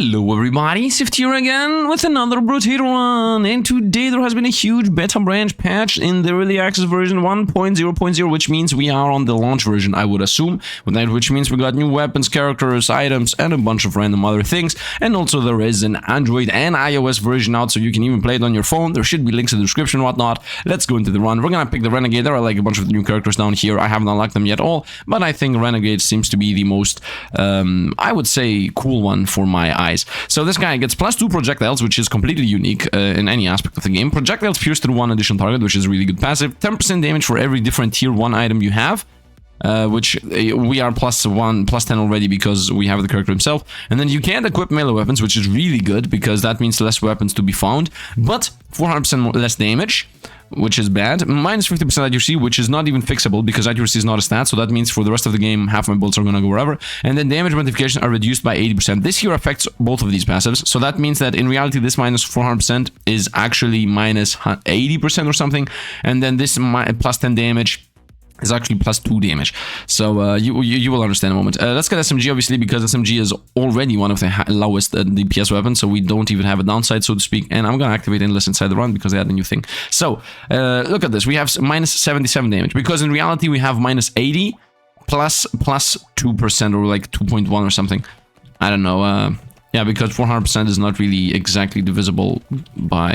Hello everybody, Sifd here again with another Brotato run, and today there has been a huge beta branch patch in the early access version 1.0.0, which means we are on the launch version, I would assume, which means we got new weapons, characters, items, and a bunch of random other things, and also there is an Android and iOS version out, so you can even play it on your phone. There should be links in the description and whatnot. Let's go into the run. We're gonna pick the Renegade. There are like a bunch of new characters down here. I haven't unlocked them yet all, but I think Renegade seems to be the most, I would say, cool one for my eyes. So this guy gets +2 projectiles, which is completely unique in any aspect of the game. Projectiles pierce through one additional target, which is really good passive. 10% damage for every different tier 1 item you have, which we are +10 already because we have the character himself. And then you can't equip melee weapons, which is really good because that means less weapons to be found, but 400% less damage, which is bad. -50% accuracy, which is not even fixable because accuracy is not a stat, so that means for the rest of the game half my bullets are gonna go wherever. And then damage modifications are reduced by 80%. This here affects both of these passives, so that means that in reality this -400% is actually -80% or something, and then this +10 damage is actually +2 damage. So you will understand in a moment. Let's get SMG, obviously, because SMG is already one of the lowest DPS weapons, so we don't even have a downside, so to speak. And I'm gonna activate Endless inside the run because they had a new thing. So look at this. We have -77 damage because in reality we have -80 +2% or like 2.1 or something. I don't know. Yeah, because 400% is not really exactly divisible by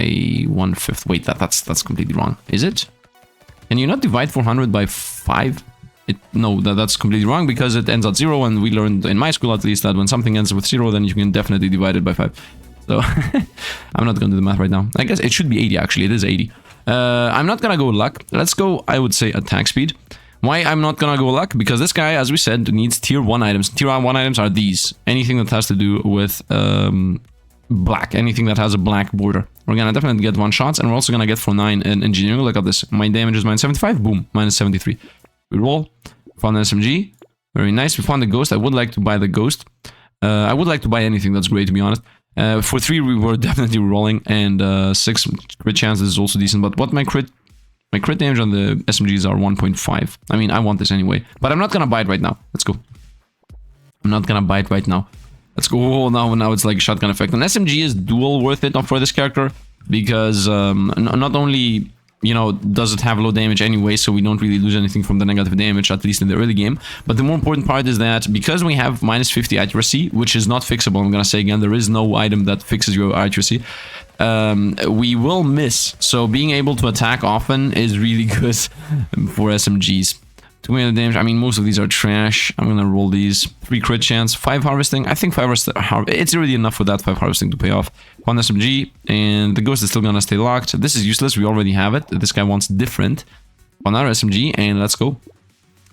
1/5. Wait, that's completely wrong. Is it? Can you not divide 400 by 5? No, that's completely wrong because it ends at 0, and we learned in my school at least that when something ends with 0, then you can definitely divide it by 5. So I'm not going to do the math right now. I guess it should be 80 actually. It is 80. I'm not gonna go luck. Let's go, I would say, attack speed. Why I'm not gonna go luck? Because this guy, as we said, needs tier 1 items. Tier 1 items are these. Anything that has to do with black, anything that has a black border. We're gonna definitely get 1 shots, and we're also gonna get for 9 in engineering. Look at this. My damage is -75. Boom, -73. We roll. Found an SMG. Very nice. We found the ghost. I would like to buy the ghost. I would like to buy anything that's great, to be honest. For 3 we were definitely rolling, and 6 crit chances is also decent. But what my crit damage on the SMGs are 1.5. I mean, I want this anyway, but I'm not gonna buy it right now. Let's go. I'm not gonna buy it right now. Let's go. Oh, now it's like a shotgun effect. And SMG is dual worth it for this character because not only, you know, does it have low damage anyway, so we don't really lose anything from the negative damage, at least in the early game. But the more important part is that because we have -50 accuracy, which is not fixable, I'm gonna say again, there is no item that fixes your accuracy, we will miss. So being able to attack often is really good for SMGs. 200 damage. I mean, most of these are trash. I'm gonna roll these. 3 crit chance, 5 harvesting. I think 5 it's already enough for that 5 harvesting to pay off. 1 SMG, and the ghost is still gonna stay locked. This is useless. We already have it. This guy wants different. Another SMG, and let's go.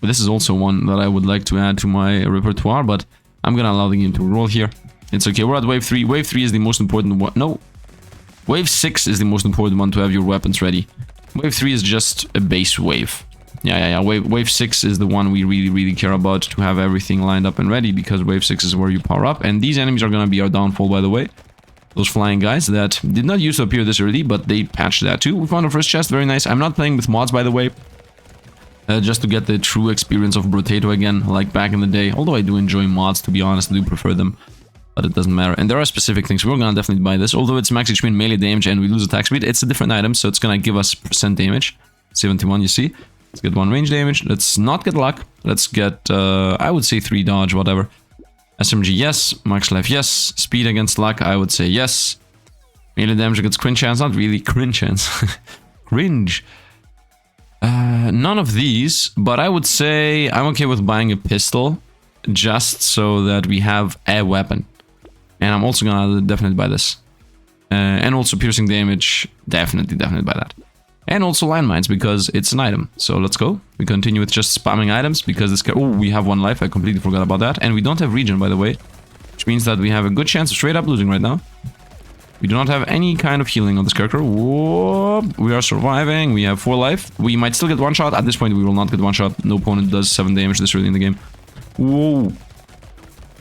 This is also one that I would like to add to my repertoire, but I'm gonna allow the game to roll here. It's okay. We're at wave 3. Wave 3 is the most important one. No. Wave 6 is the most important one to have your weapons ready. Wave 3 is just a base wave. Yeah. Wave 6 is the one we really care about to have everything lined up and ready, because wave 6 is where you power up, and these enemies are gonna be our downfall, by the way. Those flying guys that did not used to appear this early, but they patched that too. We found our first chest, very nice. I'm not playing with mods, by the way, just to get the true experience of Brotato again, like back in the day. Although I do enjoy mods, to be honest, I do prefer them, but it doesn't matter. And there are specific things. We're gonna definitely buy this, although it's max HP and melee damage, and we lose attack speed. It's a different item, so it's gonna give us % damage. 71, you see. Let's get 1 range damage. Let's not get luck. Let's get, I would say 3 dodge, whatever. SMG, yes. Max life, yes. Speed against luck, I would say yes. Melee damage against cringe chance, not really cringe chance. Cringe. None of these, but I would say I'm okay with buying a pistol just so that we have a weapon. And I'm also gonna definitely buy this. And also piercing damage, definitely buy that. And also landmines, because it's an item. So let's go. We continue with just spamming items, because this... Oh, we have 1 life. I completely forgot about that. And we don't have regen, by the way. Which means that we have a good chance of straight up losing right now. We do not have any kind of healing on this character. Whoa, we are surviving. We have 4 life. We might still get 1 shot. At this point, we will not get 1 shot. No opponent does 7 damage this early in the game. Whoa.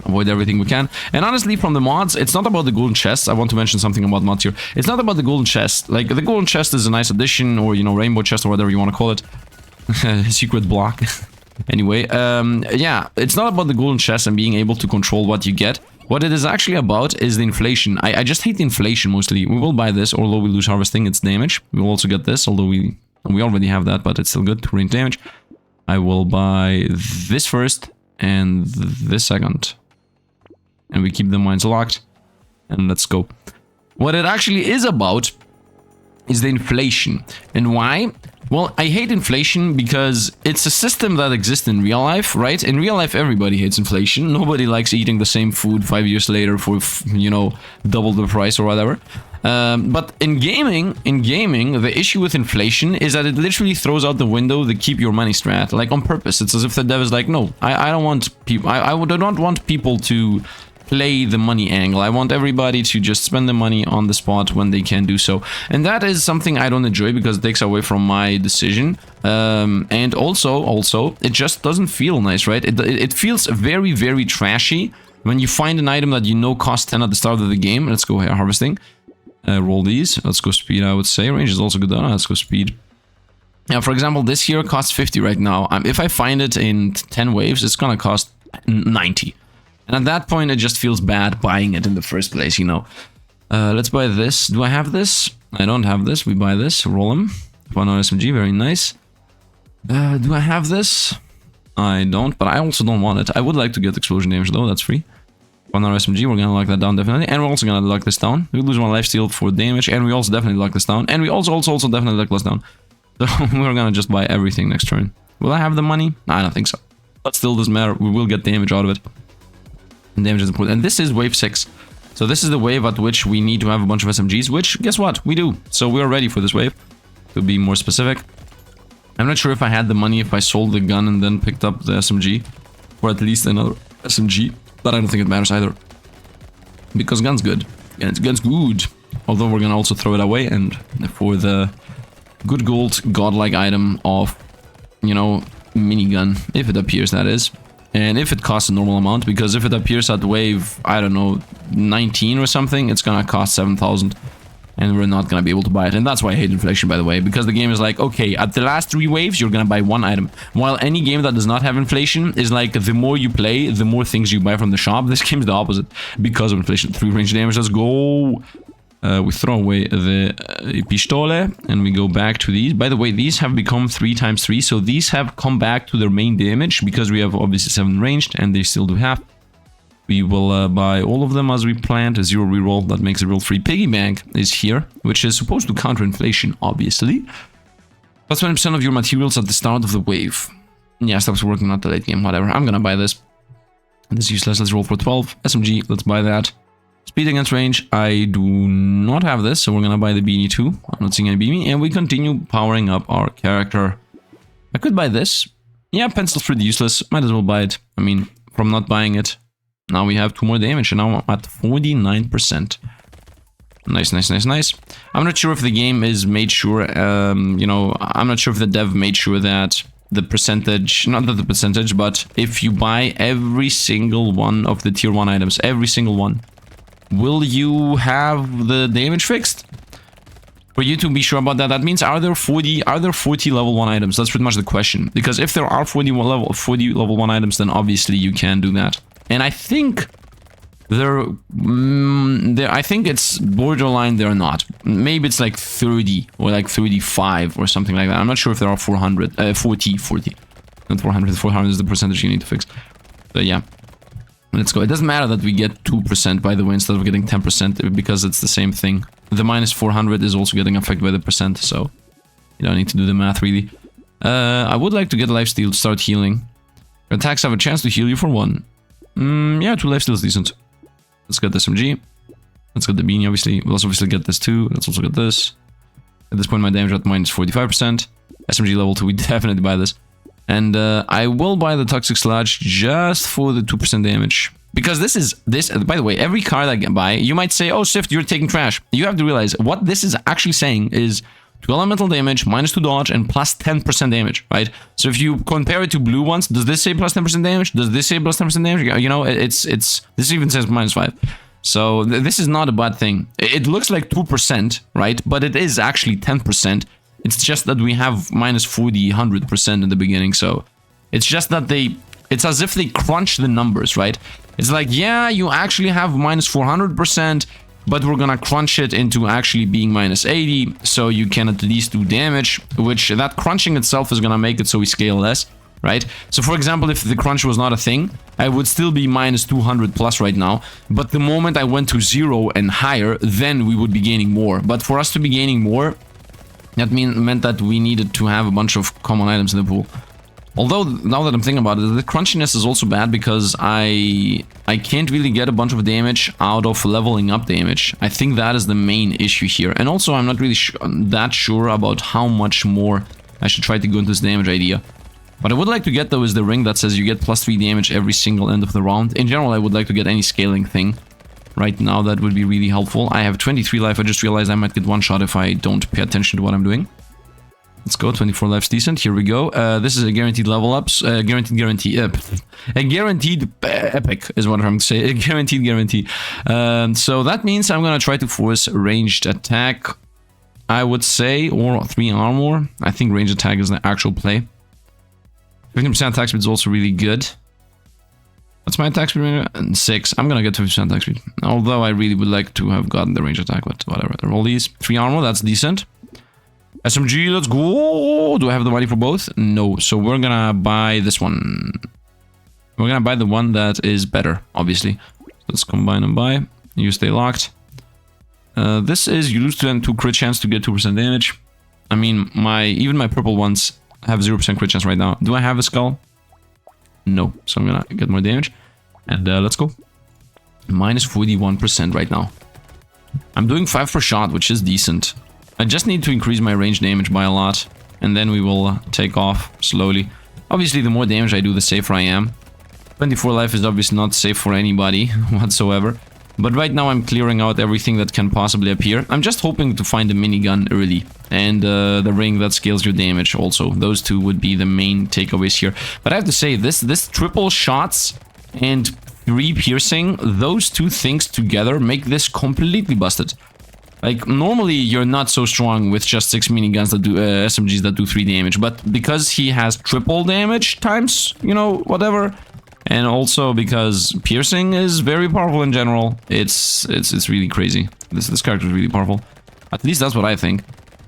Avoid everything we can. And honestly, from the mods, it's not about the golden chest. I want to mention something about mods here. It's not about the golden chest. Like, the golden chest is a nice addition, or, you know, rainbow chest, or whatever you want to call it. Secret block. Anyway, yeah, it's not about the golden chest and being able to control what you get. What it is actually about is the inflation. I just hate the inflation mostly. We will buy this, although we lose harvesting, it's damage. We will also get this, although we already have that, but it's still good to range damage. I will buy this first and this second. And we keep the mines locked. And let's go. What it actually is about is the inflation. And why? Well, I hate inflation because it's a system that exists in real life, right? In real life, everybody hates inflation. Nobody likes eating the same food 5 years later for, you know, double the price or whatever. But in gaming, the issue with inflation is that it literally throws out the window the keep your money strat, like on purpose. It's as if the dev is like, no, I don't want people, I do not want people to play the money angle. I want everybody to just spend the money on the spot when they can do so. And that is something I don't enjoy because it takes away from my decision. And also, it just doesn't feel nice, right? It feels very, very trashy when you find an item that you know costs 10 at the start of the game. Let's go here, harvesting. Roll these. Let's go speed, I would say. Range is also good. Let's go speed. Now, for example, this here costs 50 right now. If I find it in 10 waves, it's gonna cost 90. And at that point, it just feels bad buying it in the first place, you know. Let's buy this. Do I have this? I don't have this. We buy this. Roll them. 1 SMG. Very nice. Do I have this? I don't, but I also don't want it. I would like to get explosion damage, though. That's free. 1 SMG. We're gonna lock that down, definitely. And we're also gonna lock this down. We lose 1 lifesteal for damage. And we also definitely lock this down. And we also definitely lock this down. So we're gonna just buy everything next turn. Will I have the money? No, I don't think so. But still doesn't matter. We will get damage out of it. Damage is important. And this is wave 6. So this is the wave at which we need to have a bunch of SMGs, which, guess what? We do. So we are ready for this wave, to be more specific. I'm not sure if I had the money if I sold the gun and then picked up the SMG, or at least another SMG, but I don't think it matters either. Because gun's good. And gun's good. Although we're gonna also throw it away, and for the good gold godlike item of, you know, minigun, if it appears, that is. And if it costs a normal amount, because if it appears at wave, I don't know, 19 or something, it's gonna cost 7,000. And we're not gonna be able to buy it. And that's why I hate inflation, by the way, because the game is like, okay, at the last 3 waves, you're gonna buy 1 item. While any game that does not have inflation is like, the more you play, the more things you buy from the shop. This game's the opposite because of inflation. 3 range damage, let's go! We throw away the pistole and we go back to these. By the way, these have become 3x3, so these have come back to their main damage because we have obviously 7 ranged and they still do half. We will buy all of them as we planned. A 0 reroll that makes a real free. Piggy bank is here, which is supposed to counter inflation, obviously. Plus 20% of your materials at the start of the wave. Yeah, stops working, not the late game, whatever. I'm gonna buy this. This is useless. Let's roll for 12. SMG, let's buy that. Speed against range, I do not have this, so we're gonna buy the Beanie too. I'm not seeing any Beanie, and we continue powering up our character. I could buy this. Yeah, pencil's pretty useless. Might as well buy it. I mean, from not buying it, now we have 2 more damage, and now I'm at 49%. Nice, nice, nice, nice. I'm not sure if the game is made sure, you know, I'm not sure if the dev made sure that the percentage, not that the percentage, but if you buy every single one of the tier 1 items, every single one, will you have the damage fixed? For you to be sure about that, that means are there 40 level 1 items? That's pretty much the question. Because if there are 40 level 1 items, then obviously you can do that. And I think I think it's borderline they're not. Maybe it's like 30 or like 35 or something like that. I'm not sure if there are 40. Not 400. 400 is the percentage you need to fix. But yeah. Let's go. It doesn't matter that we get 2%, by the way, instead of getting 10%, because it's the same thing. The minus 400 is also getting affected by the percent, so you don't need to do the math, really. I would like to get lifesteal to start healing. Attacks have a chance to heal you for 1. Yeah, 2 lifesteal is decent. Let's get the SMG. Let's get the Beanie, obviously. We'll also obviously get this too. Let's also get this. At this point, my damage at minus 45%. SMG level 2, we definitely buy this. And I will buy the Toxic Sludge just for the 2% damage. Because this, by the way, every card I buy, you might say, oh, Sifd, you're taking trash. You have to realize what this is actually saying is 2 elemental damage, minus 2 dodge, and plus 10% damage, right? So if you compare it to blue ones, does this say plus 10% damage? Does this say plus 10% damage? You know, this even says minus 5. So this is not a bad thing. It looks like 2%, right? But it is actually 10%. It's just that we have minus 100% in the beginning, so it's just that it's as if they crunch the numbers, right? It's like, yeah, you actually have minus 400%, but we're gonna crunch it into actually being minus 80, so you can at least do damage, which that crunching itself is gonna make it so we scale less, right? So for example, if the crunch was not a thing, I would still be minus 200 plus right now, but the moment I went to 0 and higher, then we would be gaining more. But for us to be gaining more, that meant that we needed to have a bunch of common items in the pool. Although, now that I'm thinking about it, the crunchiness is also bad because I can't really get a bunch of damage out of leveling up damage. I think that is the main issue here. And also, I'm not really that sure about how much more I should try to go into this damage idea. What I would like to get, though, is the ring that says you get plus 3 damage every single end of the round. In general, I would like to get any scaling thing. Right now, that would be really helpful. I have 23 life. I just realized I might get one shot if I don't pay attention to what I'm doing. Let's go. 24 life's decent. Here we go. This is a guaranteed level ups. A guaranteed epic is what I'm going to say. A guaranteed guarantee. So that means I'm going to try to force ranged attack, I would say, or 3 armor. I think ranged attack is the actual play. 15% attack speed is also really good. What's my attack speed? 6. I'm gonna get 50% attack speed. Although I really would like to have gotten the range attack, but whatever. Roll these. 3 armor, that's decent. SMG, let's go! Do I have the money for both? No. So we're gonna buy this one. We're gonna buy the one that is better, obviously. Let's combine and buy. You stay locked. This is you lose 2 crit chance to get 2% damage. I mean, even my purple ones have 0% crit chance right now. Do I have a skull? No. So I'm gonna get more damage. And let's go. Minus 41% right now. I'm doing 5 per shot, which is decent. I just need to increase my range damage by a lot. And then we will take off slowly. Obviously, the more damage I do, the safer I am. 24 life is obviously not safe for anybody whatsoever. But right now I'm clearing out everything that can possibly appear. I'm just hoping to find a minigun early. And the ring that scales your damage also. Those two would be the main takeaways here. But I have to say, this triple shots and 3 piercing, those two things together make this completely busted. Like, normally you're not so strong with just 6 miniguns that do SMGs that do 3 damage. But because he has triple damage times, you know, whatever... And also because piercing is very powerful in general. It's really crazy. This character is really powerful. At least that's what I think.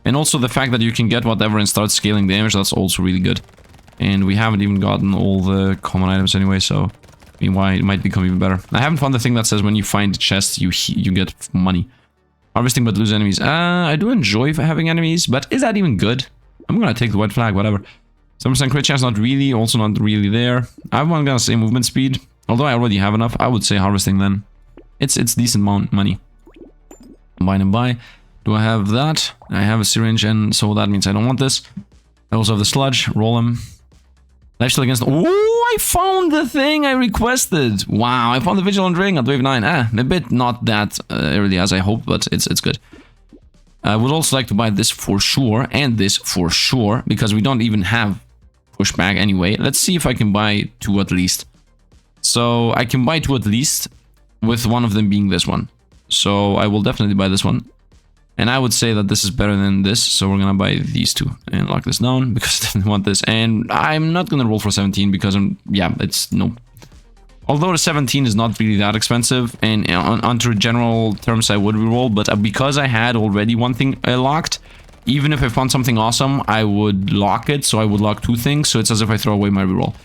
And also the fact that you can get whatever and start scaling damage, that's also really good. And we haven't even gotten all the common items anyway, so I mean, why it might become even better. I haven't found the thing that says when you find chests, you get money. Harvesting but lose enemies. I do enjoy having enemies, but is that even good? I'm gonna take the white flag, whatever. 7% crit chance, not really, also not really there. I'm gonna say movement speed, although I already have enough. I would say harvesting then. It's decent money. Combine and buy. Do I have that? I have a syringe, and so that means I don't want this. I also have the sludge. Roll him. Lifesteal against... Oh, I found the thing I requested. Wow, I found the vigilant ring at wave 9. A bit not that early as I hoped, but it's good. I would also like to buy this for sure, and this for sure, because we don't even have pushback anyway. Let's see if I can buy 2 at least. So I can buy 2 at least, with one of them being this one. So I will definitely buy this one. And I would say that this is better than this, so we're gonna buy these 2 and lock this down because I definitely want this. And I'm not gonna roll for 17 because yeah, it's no. Although the 17 is not really that expensive, and under general terms I would reroll, but because I had already one thing locked, even if I found something awesome, I would lock it, so I would lock 2 things, so it's as if I throw away my reroll.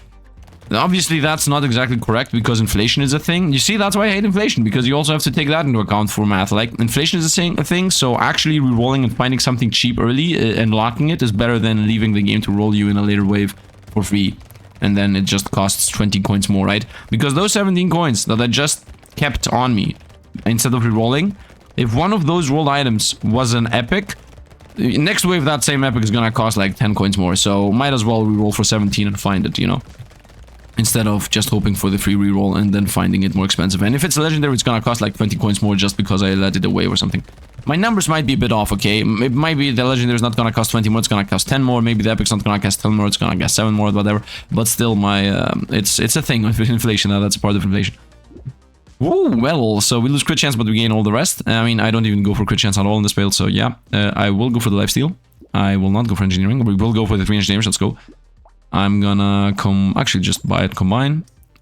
Obviously, that's not exactly correct, because inflation is a thing. You see, that's why I hate inflation, because you also have to take that into account for math. Like, inflation is a thing, so actually rerolling and finding something cheap early and locking it is better than leaving the game to roll you in a later wave for free. And then it just costs 20 coins more, right? Because those 17 coins that I just kept on me, instead of rerolling, if one of those rolled items was an epic... Next wave, that same epic is gonna cost like 10 coins more, so might as well reroll for 17 and find it, you know? Instead of just hoping for the free reroll and then finding it more expensive. And if it's a legendary, it's gonna cost like 20 coins more just because I let it away or something. My numbers might be a bit off, okay? It might be the legendary is not gonna cost 20 more, it's gonna cost 10 more. Maybe the epic's not gonna cost 10 more, it's gonna cost 7 more, whatever. But still, my it's a thing with inflation, that's part of inflation. Oh, well, so we lose crit chance, but we gain all the rest. I mean, I don't even go for crit chance at all in this build, so yeah. I will go for the lifesteal. I will not go for engineering. We will go for the 3 inch damage, let's go. I'm gonna actually just buy it, combine.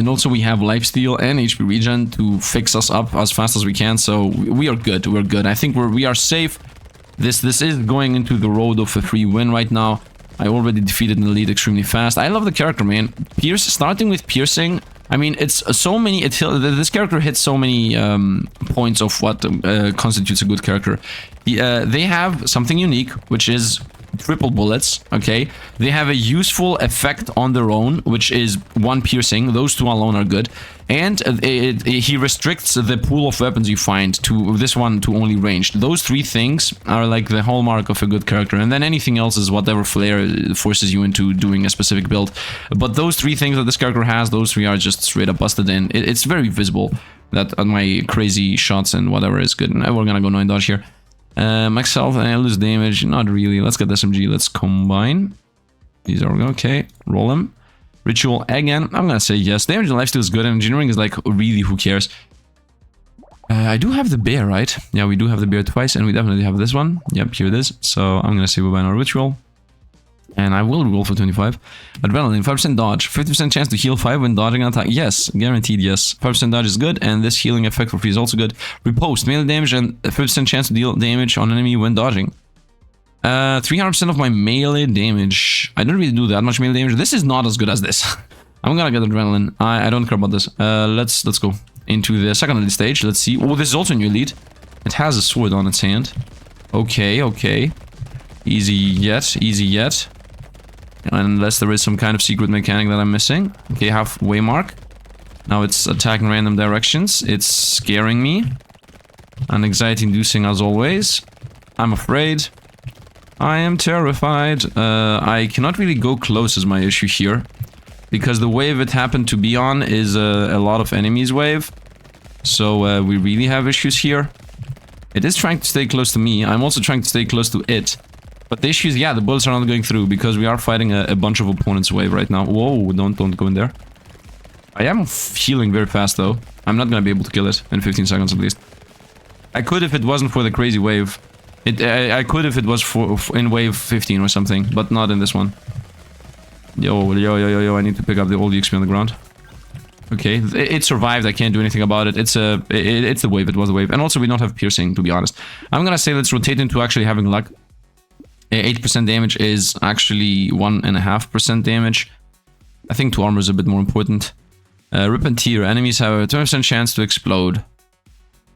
And also we have lifesteal and HP regen to fix us up as fast as we can. So we are good. We're good. I think we are safe. This is going into the road of a free win right now. I already defeated an elite extremely fast. I love the character, man. Pierce, starting with piercing. I mean, it's so many. This character hits so many points of what constitutes a good character. They have something unique, which is triple bullets. Okay, they have a useful effect on their own, which is 1 piercing. Those 2 alone are good, and he restricts the pool of weapons you find to this one to only ranged. Those 3 things are like the hallmark of a good character, and then anything else is whatever flair forces you into doing a specific build. But those 3 things that this character has, those 3 are just straight up busted in. It's very visible that my crazy shots and whatever is good. And we're gonna go 9 dodge here. Max health and I lose damage. Not really. Let's get SMG. Let's combine. These are okay. Roll them. Ritual again. I'm gonna say yes. Damage and lifesteal is good. And engineering is like really who cares. I do have the bear, right? Yeah, we do have the bear twice, and we definitely have this one. Yep, here it is. So I'm gonna say we're buying our ritual. And I will roll for 25. Adrenaline, 5% dodge, 50% chance to heal 5 when dodging an attack. Yes, guaranteed, yes. 5% dodge is good, and this healing effect for free is also good. Riposte, melee damage, and 50% chance to deal damage on enemy when dodging. 300% of my melee damage. I don't really do that much melee damage. This is not as good as this. I'm gonna get adrenaline. I don't care about this. Let's go into the second elite stage. Let's see. Oh, this is also a new elite. It has a sword on its hand. Okay, okay. Easy yet, easy yet. Unless there is some kind of secret mechanic that I'm missing. Okay, halfway mark. Now it's attacking random directions. It's scaring me. And anxiety inducing as always. I'm afraid. I am terrified. I cannot really go close is my issue here. Because the wave it happened to be on is a lot of enemies wave. So we really have issues here. It is trying to stay close to me. I'm also trying to stay close to it. But the issue is, yeah, the bullets are not going through because we are fighting a bunch of opponents' wave right now. Whoa, don't go in there. I am healing very fast, though. I'm not gonna be able to kill it in 15 seconds at least. I could if it wasn't for the crazy wave. I could if it was in wave 15 or something, but not in this one. Yo, I need to pick up all the XP on the ground. Okay, it survived. I can't do anything about it. It's the wave. It was the wave. And also, we don't have piercing, to be honest. I'm gonna say let's rotate into actually having luck. 8% damage is actually 1.5% damage. I think 2 armor is a bit more important. Rip and tear. Enemies have a 20% chance to explode.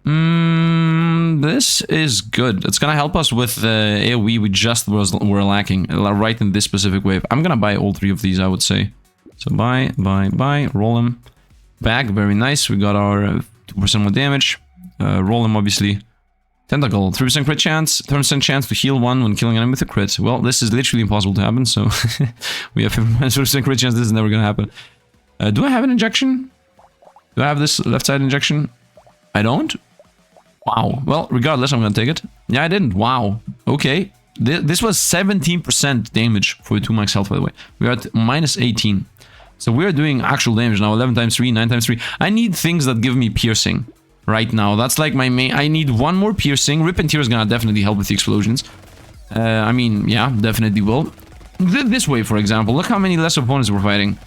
This is good. It's gonna help us with the AoE we just were lacking right in this specific wave. I'm gonna buy all 3 of these, I would say. So buy, roll them. Back, very nice. We got our 2% more damage. Roll them, obviously. Tentacle, 3% crit chance, 30% chance to heal 1 when killing an enemy with a crit. Well, this is literally impossible to happen, so we have 50% crit chance. This is never gonna happen. Do I have an injection? Do I have this left side injection? I don't? Wow. Well, regardless, I'm gonna take it. Yeah, I didn't. Wow. Okay. This was 17% damage for 2 max health, by the way. We're at minus 18. So we're doing actual damage now. 11 times 3, 9 times 3. I need things that give me piercing right now. That's like my main. I need 1 more piercing. Rip and tear is gonna definitely help with the explosions. I mean, yeah, definitely will. This wave, for example. Look how many less opponents we're fighting.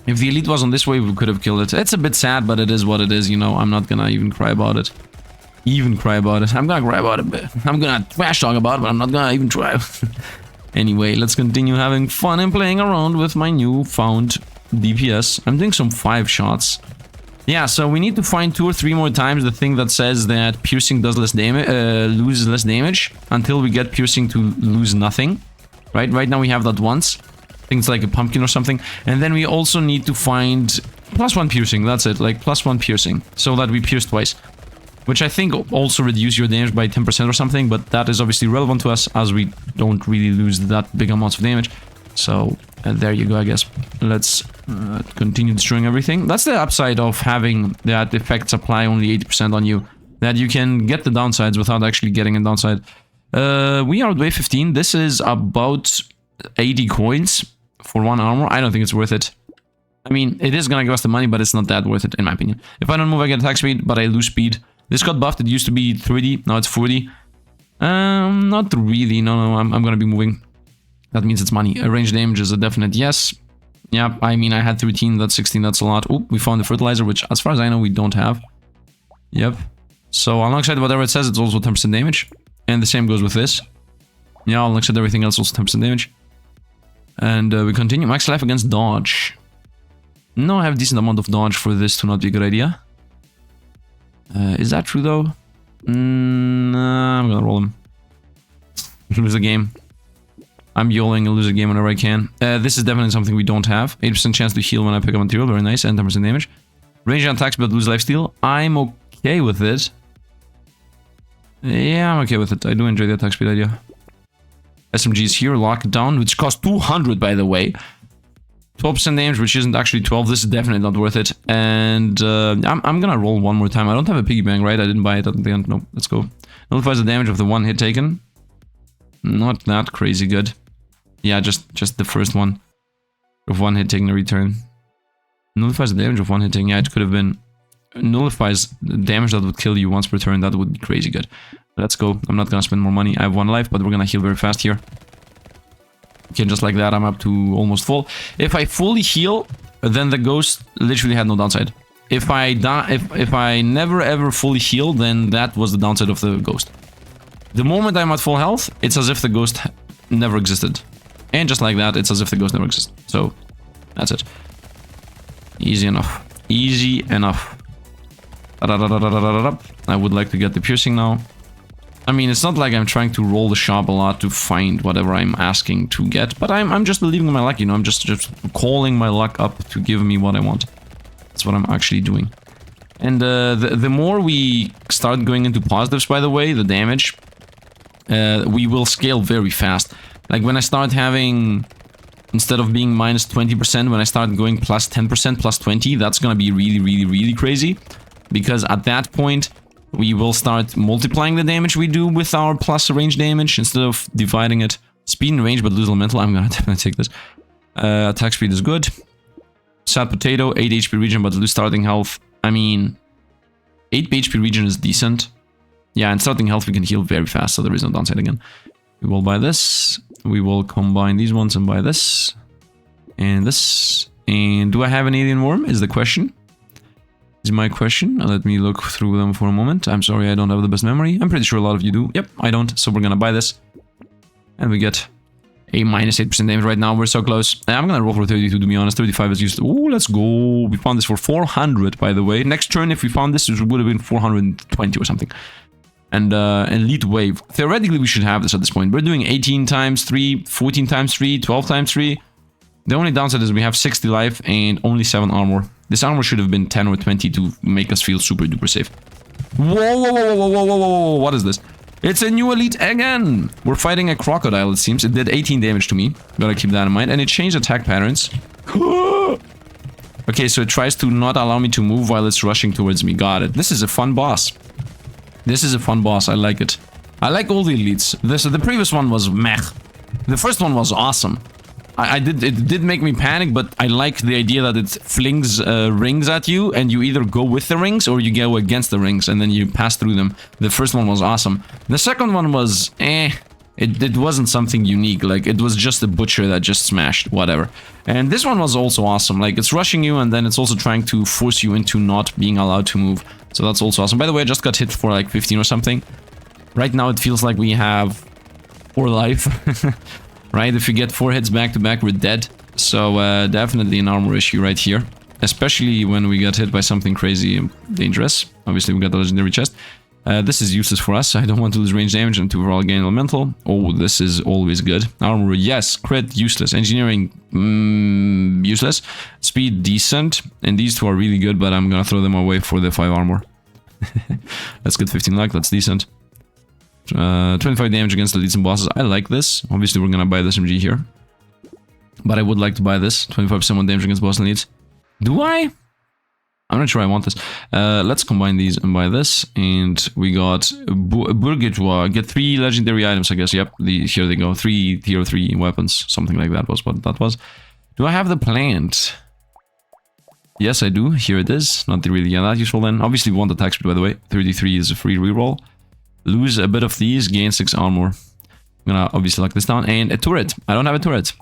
If the elite was on this wave, we could have killed it. It's a bit sad, but it is what it is, you know. I'm not gonna even cry about it. I'm gonna cry about it, but I'm gonna trash talk about it, but I'm not gonna even try. Anyway, let's continue having fun and playing around with my newfound DPS. I'm doing some 5 shots. Yeah, so we need to find 2 or 3 more times the thing that says that piercing does less damage, loses less damage until we get piercing to lose nothing. Right now we have that once. I think it's like a pumpkin or something. And then we also need to find +1 piercing. That's it, like +1 piercing, so that we pierce twice. Which I think also reduce your damage by 10% or something, but that is obviously relevant to us as we don't really lose that big amounts of damage. So there you go, I guess. Let's continue destroying everything. That's the upside of having that effects apply only 80% on you. That you can get the downsides without actually getting a downside. We are at wave 15. This is about 80 coins for 1 armor. I don't think it's worth it. I mean, it is gonna give us the money, but it's not that worth it, in my opinion. If I don't move, I get attack speed, but I lose speed. This got buffed. It used to be 30, now it's 40. Not really. No, I'm gonna be moving. That means it's money. Range damage is a definite yes. Yeah, I mean, I had 13, that's 16, that's a lot. Oh, we found the fertilizer, which, as far as I know, we don't have. Yep. So, alongside whatever it says, it's also 10% damage. And the same goes with this. Yeah, alongside everything else, also 10% damage. And we continue. Max life against dodge. No, I have a decent amount of dodge for this to not be a good idea. Is that true, though? Nah, I'm gonna roll him. Lose a game. I'm YOLing and lose a game whenever I can. This is definitely something we don't have. 8% chance to heal when I pick up material. Very nice. And 10% damage. Range attacks but lose lifesteal. I'm okay with it. Yeah, I'm okay with it. I do enjoy the attack speed idea. SMGs here. Lockdown, which costs 200, by the way. 12% damage, which isn't actually 12. This is definitely not worth it. And I'm gonna roll one more time. I don't have a piggy bank, right? I didn't buy it at the end. No, let's go. Nullifies the damage of the one hit taken. Not that crazy good. Yeah, just the first one. Of one hit taken a return. Nullifies the damage of one hit taken. Yeah, it could have been... Nullifies the damage that would kill you once per turn. That would be crazy good. Let's go. I'm not gonna spend more money. I have 1 life, but we're gonna heal very fast here. Okay, just like that, I'm up to almost full. If I fully heal, then the ghost literally had no downside. If I never ever fully heal, then that was the downside of the ghost. The moment I'm at full health, it's as if the ghost never existed. And just like that, it's as if the ghost never existed. So, that's it. Easy enough. Easy enough. I would like to get the piercing now. I mean, it's not like I'm trying to roll the shop a lot to find whatever I'm asking to get, but I'm just believing in my luck, you know, I'm just calling my luck up to give me what I want. That's what I'm actually doing. And the more we start going into positives, by the way, the damage, we will scale very fast. Like when I start having, instead of being minus 20%, when I start going plus 10%, plus 20, that's gonna be really, really, really crazy. Because at that point, we will start multiplying the damage we do with our plus range damage instead of dividing it. Speed and range, but lose elemental. I'm gonna definitely take this. Attack speed is good. Sad potato, 8 HP regen, but lose starting health. I mean, 8 HP regen is decent. Yeah, and starting health we can heal very fast, so there is no downside again. We will buy this. We will combine these ones and buy this. And this. And do I have an alien worm, is the question. Is my question. Let me look through them for a moment. I'm sorry, I don't have the best memory. I'm pretty sure a lot of you do. Yep, I don't. So we're gonna buy this. And we get a minus 8% damage right now. We're so close. I'm gonna roll for 32 to be honest. 35 is used. Oh, let's go. We found this for 400, by the way. Next turn, if we found this, it would have been 420 or something. And elite wave. Theoretically, we should have this at this point. We're doing 18 times 3, 14 times 3, 12 times 3. The only downside is we have 60 life and only 7 armor. This armor should have been 10 or 20 to make us feel super duper safe. Whoa, whoa, whoa, whoa, whoa, whoa, whoa, what is this? It's a new elite again! We're fighting a crocodile, it seems. It did 18 damage to me. Gotta keep that in mind. And it changed attack patterns. Okay, so it tries to not allow me to move while it's rushing towards me. Got it. This is a fun boss. This is a fun boss. I like it. I like all the elites. The previous one was meh. The first one was awesome. It did make me panic, but I like the idea that it flings rings at you, and you either go with the rings or you go against the rings, and then you pass through them. The first one was awesome. The second one was it wasn't something unique. Like, it was just a butcher that just smashed, whatever. And this one was also awesome. Like, it's rushing you, and then it's also trying to force you into not being allowed to move. So that's also awesome. By the way, I just got hit for like 15 or something. Right now it feels like we have 4 life. Right, if you get 4 hits back to back, we're dead. So definitely an armor issue right here. Especially when we get hit by something crazy and dangerous. Obviously we got the legendary chest. This is useless for us. I don't want to lose range damage and to overall gain elemental. Oh, this is always good. Armor, yes. Crit, useless. Engineering, useless. Speed, decent. And these two are really good, but I'm gonna throw them away for the 5 armor. Let's get 15 luck, that's decent. 25 damage against elites and bosses. I like this. Obviously, we're gonna buy this SMG here. But I would like to buy this. 25% more damage against boss elites. Do I? I'm not sure I want this. Let's combine these and buy this. And we got Bourgeois. Get 3 legendary items, I guess. Yep, here they go. 3 tier 3 weapons. Something like that was what that was. Do I have the plant? Yes, I do. Here it is. Not really that useful then. Obviously, we want attack speed, by the way. 33 is a free reroll. Lose a bit of these, gain 6 armor. I'm gonna obviously lock this down. And a turret. I don't have a turret.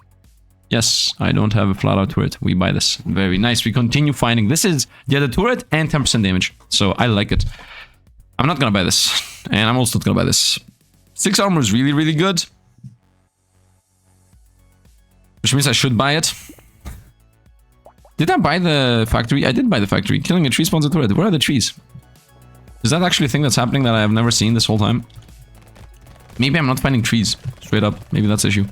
Yes, I don't have a flat-out turret. We buy this. Very nice. We continue finding. This is the turret and 10% damage. So I like it. I'm not gonna buy this. And I'm also not gonna buy this. 6 armor is really, really good. Which means I should buy it. Did I buy the factory? I did buy the factory. Killing a tree spawns a turret. Where are the trees? Is that actually a thing that's happening that I have never seen this whole time? Maybe I'm not finding trees. Straight up. Maybe that's the issue.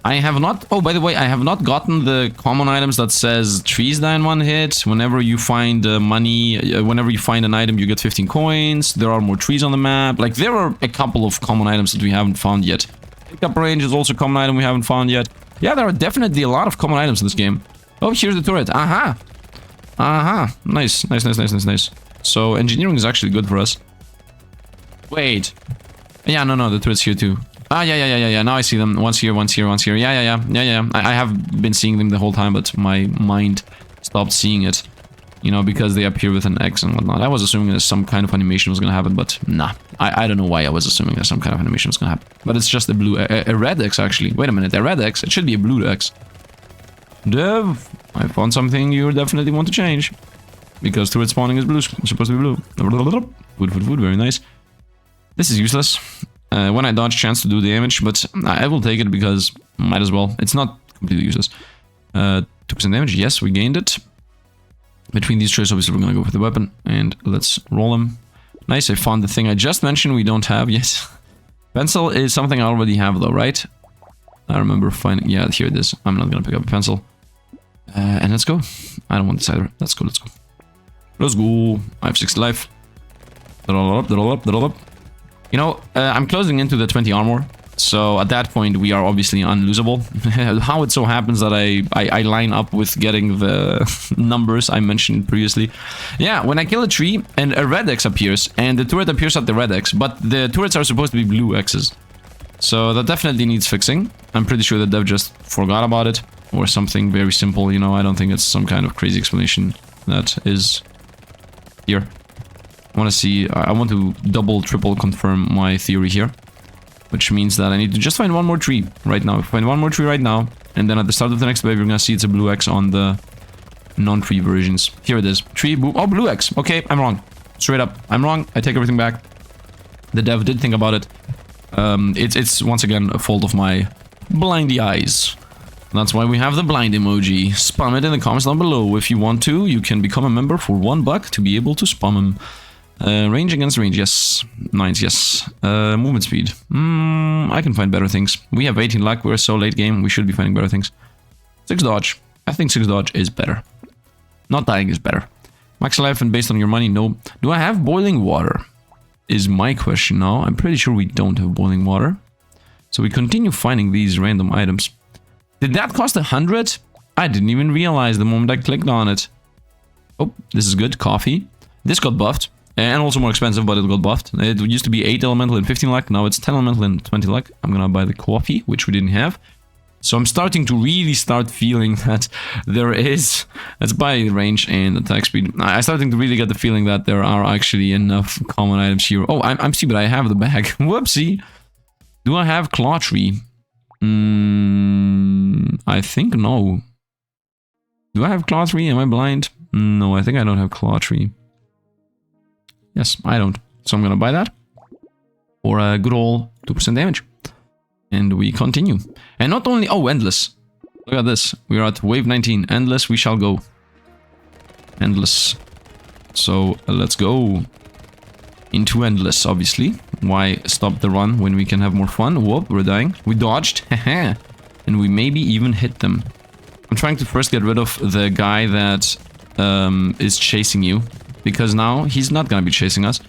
I have not... Oh, by the way, I have not gotten the common items that says trees die in 1 hit. Whenever you find money... whenever you find an item, you get 15 coins. There are more trees on the map. Like, there are a couple of common items that we haven't found yet. Pickup range is also a common item we haven't found yet. Yeah, there are definitely a lot of common items in this game. Oh, here's the turret. Aha! Aha! Nice, nice, nice, nice, nice, nice. So, engineering is actually good for us. Wait. Yeah, no, the turret's here too. Ah, yeah. Now I see them. Once here, once here, once here. Yeah. I have been seeing them the whole time, but my mind stopped seeing it. You know, because they appear with an X and whatnot. I was assuming that some kind of animation was gonna happen, but nah. I don't know why I was assuming that some kind of animation was gonna happen. But it's just a blue... a red X, actually. Wait a minute, a red X? It should be a blue X. Dev, I found something you definitely want to change. Because turret spawning is blue. It's supposed to be blue. Food, very nice. This is useless. When I dodge, chance to do damage, but I will take it because might as well. It's not completely useless. 2% damage, yes, we gained it. Between these trays, obviously, we're gonna go for the weapon, and let's roll them. Nice, I found the thing I just mentioned we don't have yet. Pencil is something I already have, though, right? I remember finding... Yeah, here it is. I'm not gonna pick up a pencil. And let's go. I don't want this either. Let's go. Let's go. I have 60 life. They're all up. You know, I'm closing into the 20 armor. So at that point, we are obviously unlosable. How it so happens that I line up with getting the numbers I mentioned previously. Yeah, when I kill a tree and a red X appears, and the turret appears at the red X, but the turrets are supposed to be blue X's. So that definitely needs fixing. I'm pretty sure the dev just forgot about it. Or something very simple, you know, I don't think it's some kind of crazy explanation that is here. I want to see, I want to double, triple confirm my theory here. Which means that I need to just find one more tree right now. Find one more tree right now. And then at the start of the next wave, you're gonna see it's a blue X on the non-tree versions. Here it is. Tree, boom. Oh, blue X. Okay, I'm wrong. Straight up. I'm wrong. I take everything back. The dev did think about it. It's once again a fault of my blindy eyes. That's why we have the blind emoji. Spam it in the comments down below. If you want to, you can become a member for $1 to be able to spam them. Range against range, yes. Nines, yes. Movement speed. I can find better things. We have 18 luck, we're so late game, we should be finding better things. 6 dodge. I think 6 dodge is better. Not dying is better. Max life and based on your money, no. Do I have boiling water? Is my question now. I'm pretty sure we don't have boiling water. So we continue finding these random items. Did that cost 100? I didn't even realize the moment I clicked on it. Oh, this is good. Coffee. This got buffed. And also more expensive, but it got buffed. It used to be 8 elemental and 15 luck. Now it's 10 elemental and 20 luck. I'm gonna buy the coffee, which we didn't have. So I'm starting to really start feeling that there is... Let's buy range and attack speed. I'm starting to really get the feeling that there are actually enough common items here. Oh, I'm stupid. I have the bag. Whoopsie. Do I have claw tree? I think no. Do I have claw tree? Am I blind? No, I think I don't have claw tree. Yes, I don't. So I'm gonna buy that. For a good old 2% damage. And we continue. And not only... Oh, endless. Look at this. We are at wave 19. Endless, we shall go. Endless. So, let's go. Into endless, obviously. Why stop the run when we can have more fun? Whoop, we're dying. We dodged. Haha. And we maybe even hit them. I'm trying to first get rid of the guy that is chasing you. Because now he's not gonna be chasing us.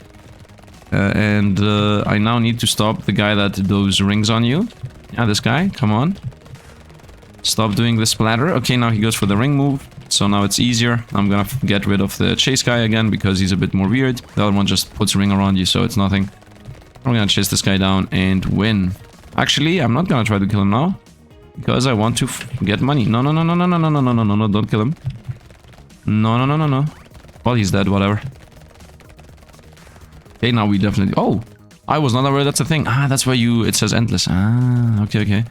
I now need to stop the guy that does rings on you. Yeah, this guy, come on. Stop doing the splatter. Okay, now he goes for the ring move. So now it's easier. I'm gonna get rid of the chase guy again because he's a bit more weird. The other one just puts a ring around you, so it's nothing. I'm gonna chase this guy down and win. Actually, I'm not gonna try to kill him now. Because I want to get money. No, don't kill him. No. Well, he's dead, whatever. Okay, now we definitely... Oh! I was not aware that's a thing. Ah, that's where you... It says endless. Ah, okay.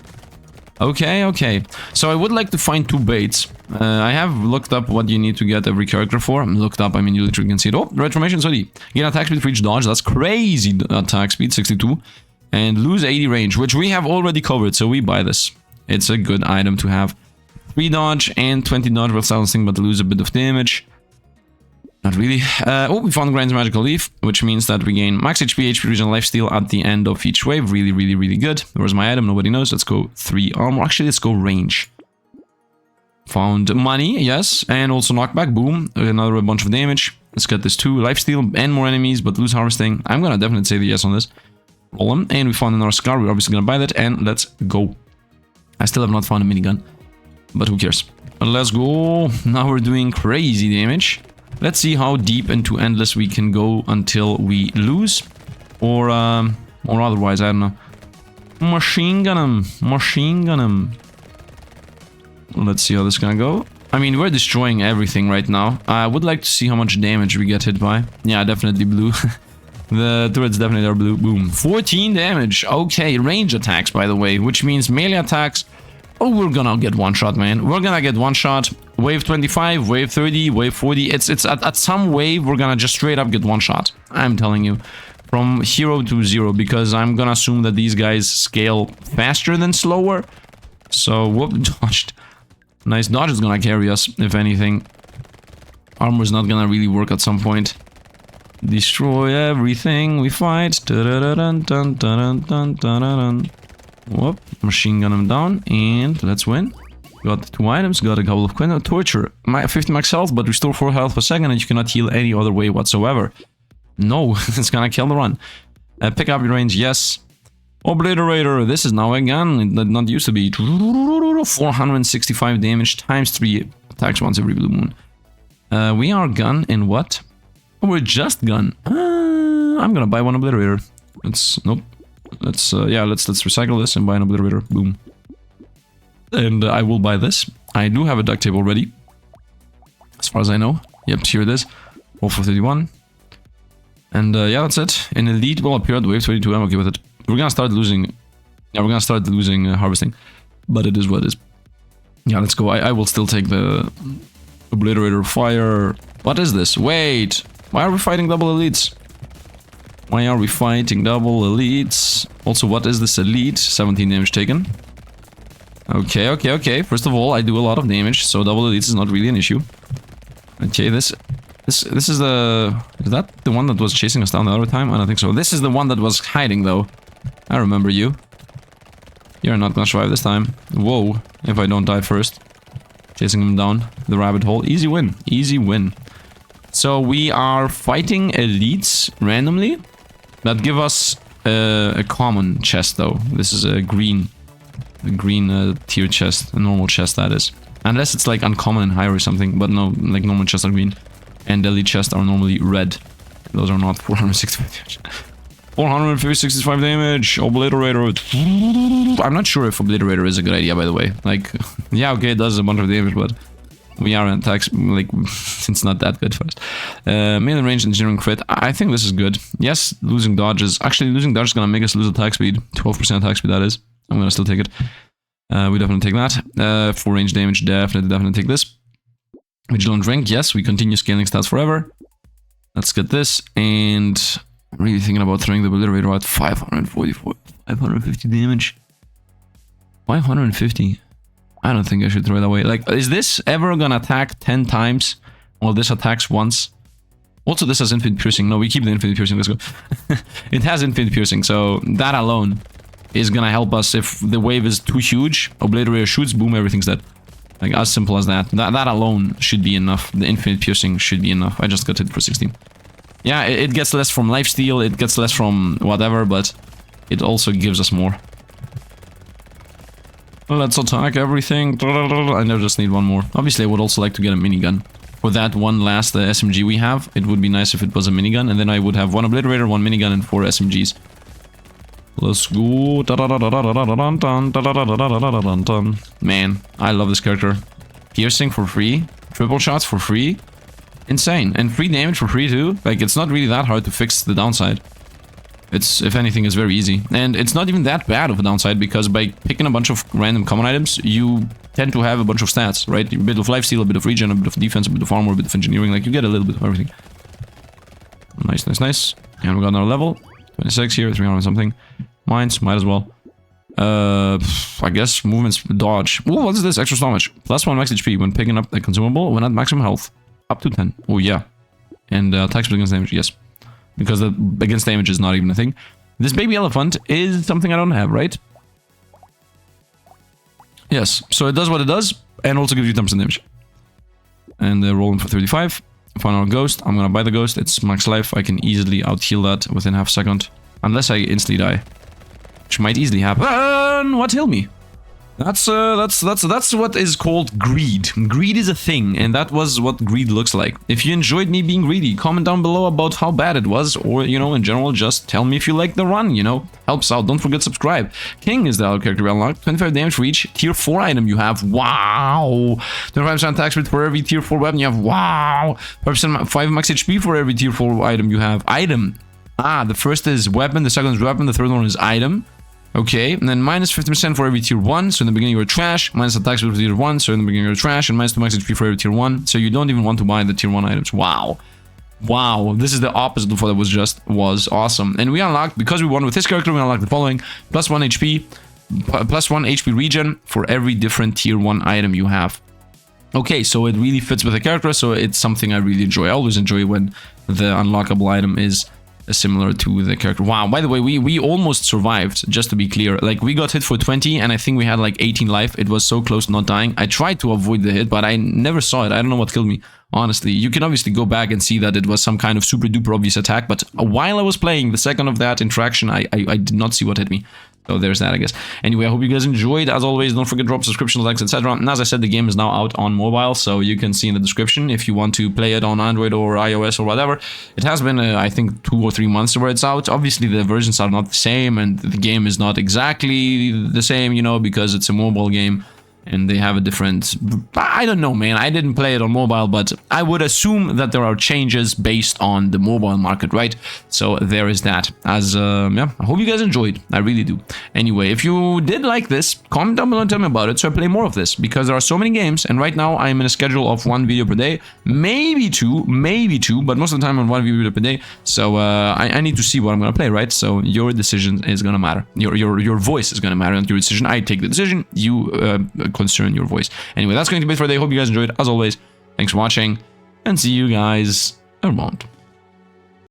Okay, okay. So I would like to find 2 baits. I have looked up what you need to get every character for. Looked up, I mean, you literally can see it. Oh, Reformation Hoodie. Gain attack speed for each dodge. That's crazy attack speed, 62. And lose 80 range, which we have already covered, so we buy this. It's a good item to have. 3 dodge and 20 dodge while silencing, but lose a bit of damage. Not really. Oh, we found Grind's Magical Leaf, which means that we gain max HP, HP, regional lifesteal at the end of each wave. Really, really, really good. Where's my item? Nobody knows. Let's go 3 armor. Actually, let's go range. Found money, yes. And also knockback. Boom. Another bunch of damage. Let's get this 2 lifesteal and more enemies, but lose harvesting. I'm gonna definitely say the yes on this. Roll them. And we found another scar. We're obviously gonna buy that. And let's go. I still have not found a minigun, but who cares? Let's go. Now we're doing crazy damage. Let's see how deep into endless we can go until we lose. Or otherwise, I don't know. Machine gun him. Machine gun him. Let's see how this is gonna go. I mean, we're destroying everything right now. I would like to see how much damage we get hit by. Yeah, definitely blue. The turrets definitely are blue. Boom. 14 damage. Okay, range attacks, by the way, which means melee attacks. Oh, we're gonna get one shot, man. We're gonna get one shot. Wave 25, wave 30, wave 40. It's at some wave, we're gonna just straight up get one shot. I'm telling you. From hero to 0, because I'm gonna assume that these guys scale faster than slower. So, whoop, dodged. Nice dodge is gonna carry us, if anything. Armor's not gonna really work at some point. Destroy everything we fight. Whoop, machine gun him down, and let's win. Got 2 items, got a couple of quinto. Torture, 50 max health, but restore 4 health per second, and you cannot heal any other way whatsoever. No, it's gonna kill the run. Pick up your range, yes. Obliterator, this is now a gun, it did not used to be. 465 damage, times 3 attacks once every blue moon. We are gun in what? Oh, we're just gun. I'm gonna buy one obliterator. Nope. Let's recycle this and buy an obliterator. Boom. And I will buy this. I do have a duct tape already, as far as I know. Yep, here it is. All for 31. And yeah, that's it. An elite will appear at wave 22. I'm okay with it. We're gonna start losing. Yeah, we're gonna start losing harvesting, but it is what it is. Yeah, let's go. I will still take the obliterator fire. What is this? Wait, why are we fighting double elites? Why are we fighting double elites? Also, what is this elite? 17 damage taken. Okay, okay, okay. First of all, I do a lot of damage, so double elites is not really an issue. Okay, this is the... Is that the one that was chasing us down the other time? I don't think so. This is the one that was hiding, though. I remember you. You're not gonna survive this time. Whoa, if I don't die first. Chasing him down the rabbit hole. Easy win. Easy win. So we are fighting elites randomly that give us a common chest, though. This is a green tier chest, a normal chest, that is. Unless it's like uncommon and higher or something, but no, like normal chests are green. And elite chests are normally red. Those are not 465 damage. 465 damage, Obliterator. I'm not sure if Obliterator is a good idea, by the way. Like, yeah, okay, it does a bunch of damage, but we are in attacks, like, it's not that good first. Melee range engineering crit. I think this is good. Yes, losing dodges. Actually, losing dodge is gonna make us lose attack speed. 12% attack speed, that is. I'm gonna still take it. We definitely take that. For range damage, definitely take this. Vigilant rank, yes, we continue scaling stats forever. Let's get this, and I'm really thinking about throwing the Obliterator at 544, 550 damage. 550? I don't think I should throw it away. Like, is this ever gonna attack 10 times? Well, this attacks once. Also, this has infinite piercing. No, we keep the infinite piercing, let's go. It has infinite piercing, so that alone is gonna help us. If the wave is too huge, Obliterator shoots, boom, everything's dead. Like, as simple as that. That alone should be enough. The infinite piercing should be enough. I just got hit for 16. Yeah, it gets less from lifesteal, it gets less from whatever, but it also gives us more. Let's attack everything. I now just need one more. Obviously, I would also like to get a minigun. For that one last SMG we have, it would be nice if it was a minigun, and then I would have one Obliterator, one minigun, and 4 SMGs. Let's go. Man, I love this character. Piercing for free. Triple shots for free. Insane. And free damage for free too. Like, it's not really that hard to fix the downside. It's, if anything, is very easy. And it's not even that bad of a downside, because by picking a bunch of random common items, you tend to have a bunch of stats, right? A bit of lifesteal, a bit of regen, a bit of defense, a bit of armor, a bit of engineering. Like, you get a little bit of everything. Nice, nice, nice. And we got another level. 26 here, 300 something. Mines, might as well. I guess movements, dodge. Oh, what is this? Extra damage. +1 max HP when picking up a consumable when at maximum health. Up to 10. Oh, yeah. And attacks against damage, yes. Because the against damage is not even a thing. This baby elephant is something I don't have, right? Yes, so it does what it does, and also gives you 10% damage. And rolling for 35. Final ghost, I'm gonna buy the ghost, it's max life, I can easily out-heal that within half a second. Unless I instantly die. Which might easily happen. What healed me? That's what is called greed. Greed is a thing, and that was what greed looks like. If you enjoyed me being greedy, comment down below about how bad it was, or, you know, in general, just tell me if you like the run, you know. Helps out. Don't forget to subscribe. King is the other character we unlocked. 25 damage for each tier 4 item you have. Wow! 25% attack speed for every tier 4 weapon you have. Wow! 5% max HP for every tier 4 item you have. Item. Ah, the first is weapon, the second is weapon, the third one is item. Okay, and then minus 50% for every tier 1, so in the beginning you're trash, minus attack speed for tier 1, so in the beginning you're trash, and minus 2 max HP for every tier 1, so you don't even want to buy the tier 1 items. Wow. Wow, this is the opposite of what it was awesome. And we unlocked, because we won with this character, we unlocked the following: +1 HP, +1 HP regen for every different tier 1 item you have. Okay, so it really fits with the character, so it's something I really enjoy. I always enjoy when the unlockable item is similar to the character. Wow, by the way, we almost survived, just to be clear. Like, we got hit for 20 and I think we had like 18 life. It was so close to not dying. I tried to avoid the hit, but I never saw it. I don't know what killed me, honestly. You can obviously go back and see that it was some kind of super duper obvious attack, but while I was playing, the second of that interaction, I did not see what hit me. So there's that, I guess. Anyway, I hope you guys enjoyed. As always, don't forget to drop subscriptions, likes, etc. And as I said, the game is now out on mobile, so you can see in the description if you want to play it on Android or iOS or whatever. It has been, I think, 2 or 3 months where it's out. Obviously, the versions are not the same, and the game is not exactly the same, you know, because it's a mobile game. And they have a different... I don't know, man. I didn't play it on mobile, but I would assume that there are changes based on the mobile market, right? So there is that. Yeah, I hope you guys enjoyed. I really do. Anyway, if you did like this, comment down below and tell me about it so I play more of this. Because there are so many games, and right now I'm in a schedule of 1 video per day. Maybe two, but most of the time on 1 video per day. So I need to see what I'm going to play, right? So your decision is going to matter. Your voice is going to matter, not your decision. I take the decision. You... concern your voice. Anyway, that's going to be it for today. Hope you guys enjoyed. As always, thanks for watching, and see you guys around.